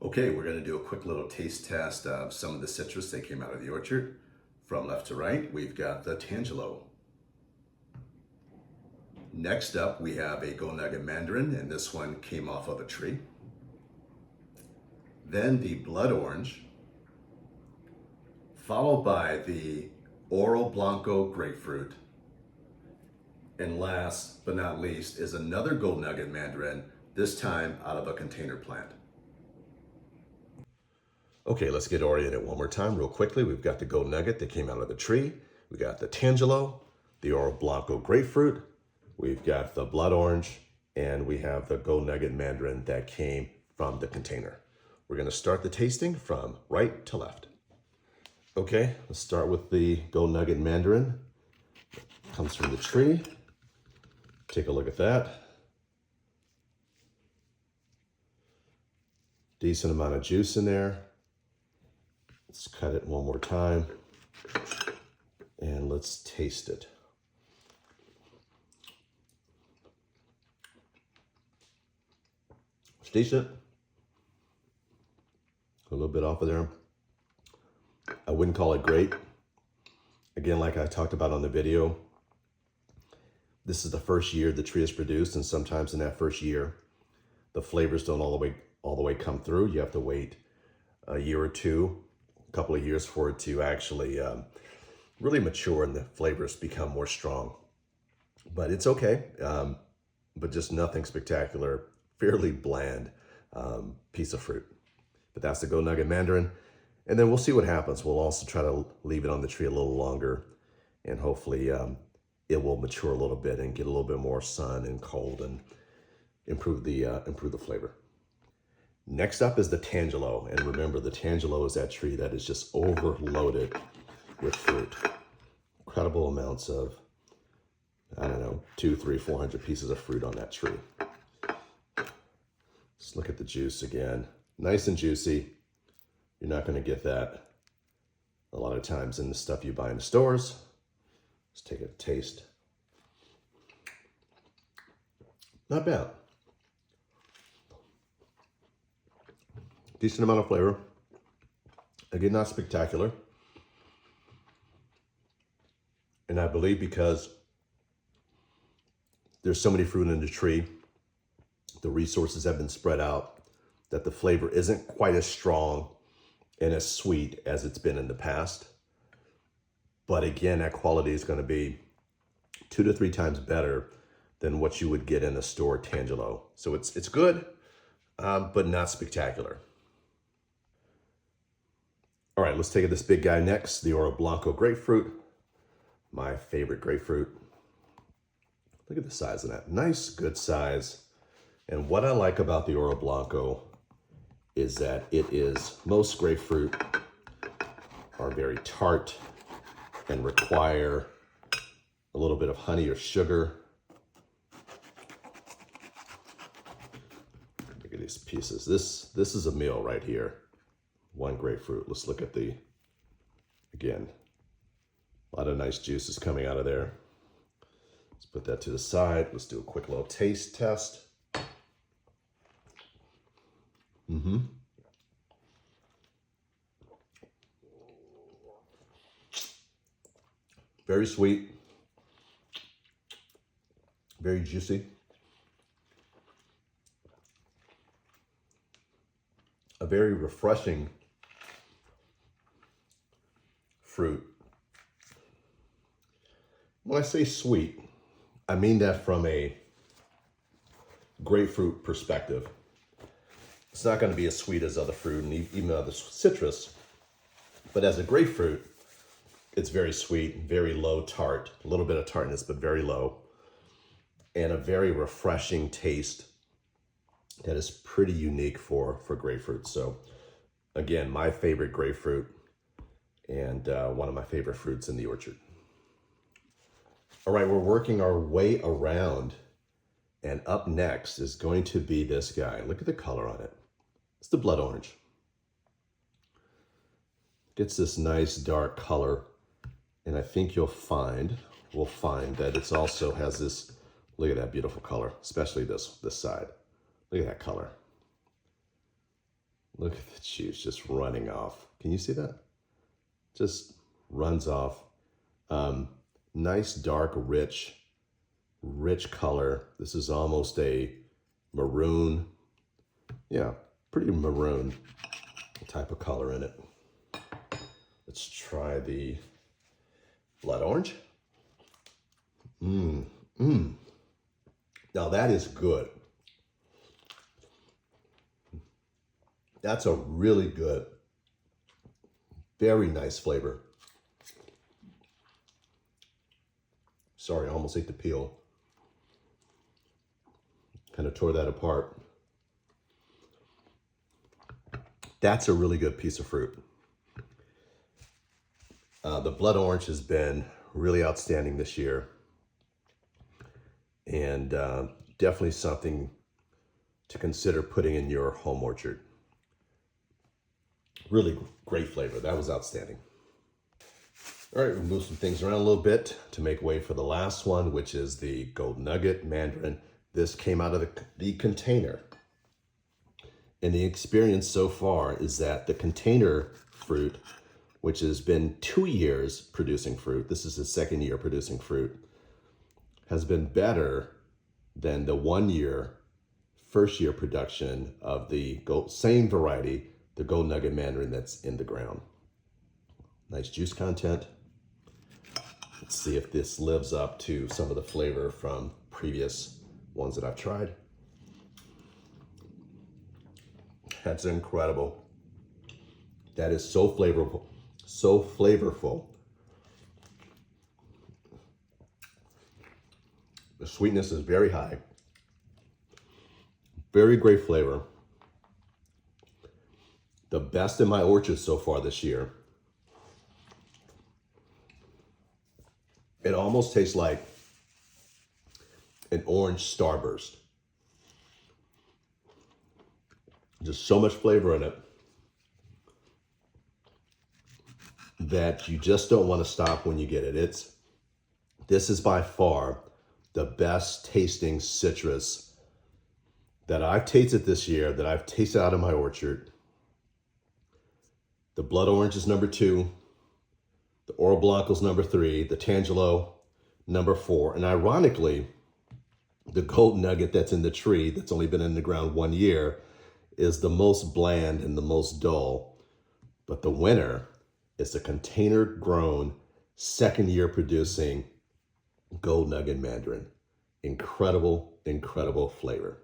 Okay, we're going to do a quick little taste test of some of the citrus that came out of the orchard. From left to right, we've got the Tangelo. Next up, we have a Gold Nugget Mandarin, and this one came off of a tree. Then the Blood Orange, followed by the Oro Blanco Grapefruit. And last but not least is another Gold Nugget Mandarin, this time out of a container plant. Okay, let's get oriented one more time real quickly. We've got the Gold Nugget that came out of the tree. We got the Tangelo, the Oro Blanco Grapefruit. We've got the Blood Orange, and we have the Gold Nugget Mandarin that came from the container. We're gonna start the tasting from right to left. Okay, let's start with the Gold Nugget Mandarin. Comes from the tree. Take a look at that. Decent amount of juice in there. Let's cut it one more time and let's taste it. It's decent. A little bit off of there. I wouldn't call it great. Again, like I talked about on the video, this is the first year the tree is produced, and sometimes in that first year, the flavors don't all the way come through. You have to wait a year or two, a couple of years for it to actually really mature and the flavors become more strong. But it's okay, but just nothing spectacular, fairly bland piece of fruit. But that's the Gold Nugget Mandarin. And then we'll see what happens. We'll also try to leave it on the tree a little longer, and hopefully it will mature a little bit and get a little bit more sun and cold and improve the flavor. Next up is the Tangelo. And remember, the Tangelo is that tree that is just overloaded with fruit. Incredible amounts of, I don't know, 200, 300, 400 pieces of fruit on that tree. Let's look at the juice again. Nice and juicy. You're not going to get that a lot of times in the stuff you buy in the stores. Let's take a taste. Not bad. Decent amount of flavor. Again, not spectacular. And I believe because there's so many fruit in the tree, the resources have been spread out, that the flavor isn't quite as strong and as sweet as it's been in the past. But again, that quality is going to be 2 to 3 times better than what you would get in a store Tangelo. So it's good, but not spectacular. All right, let's take this big guy next, the Oro Blanco Grapefruit. My favorite grapefruit. Look at the size of that. Nice, good size. And what I like about the Oro Blanco is that most grapefruit are very tart and require a little bit of honey or sugar. Look at these pieces. This is a meal right here. One grapefruit. Let's look at again, a lot of nice juices coming out of there. Let's put that to the side. Let's do a quick little taste test. Very sweet, very juicy. A very refreshing fruit. When I say sweet, I mean that from a grapefruit perspective. It's not going to be as sweet as other fruit and even other citrus, but as a grapefruit, it's very sweet, very low tart, a little bit of tartness, but very low, and a very refreshing taste that is pretty unique for grapefruit. So again, my favorite grapefruit and one of my favorite fruits in the orchard. All right, we're working our way around, and up next is going to be this guy. Look at the color on it. It's the Blood Orange. Gets this nice dark color, and I think we'll find that it also has this, look at that beautiful color, especially this side. Look at that color. Look at the juice just running off. Can you see that? Just runs off. Nice, dark, rich color. This is almost a maroon. Yeah, pretty maroon type of color in it. Let's try the blood orange. Now that is good. That's a really good, very nice flavor. Sorry, I almost ate the peel. Kind of tore that apart. That's a really good piece of fruit. The blood orange has been really outstanding this year, and definitely something to consider putting in your home orchard. Really great flavor. That was outstanding. All right, we'll move some things around a little bit to make way for the last one, which is the Gold Nugget Mandarin. This came out of the container. And the experience so far is that the container fruit, which has been 2 years producing fruit, this is the second year producing fruit, has been better than the 1 year, first year production of the same variety, the Gold Nugget Mandarin that's in the ground. Nice juice content. Let's see if this lives up to some of the flavor from previous ones that I've tried. That's incredible. That is so flavorful, so flavorful. The sweetness is very high. Very great flavor. The best in my orchard so far this year. It almost tastes like an orange starburst. Just so much flavor in it that you just don't want to stop when you get it. This is by far the best tasting citrus that I've tasted this year, that I've tasted out of my orchard. The blood orange is number 2. The Oro Blanco is number 3. The Tangelo, number 4. And ironically, the gold nugget that's in the tree, that's only been in the ground 1 year, is the most bland and the most dull. But the winner is the container grown, second year producing Gold Nugget Mandarin. Incredible, incredible flavor.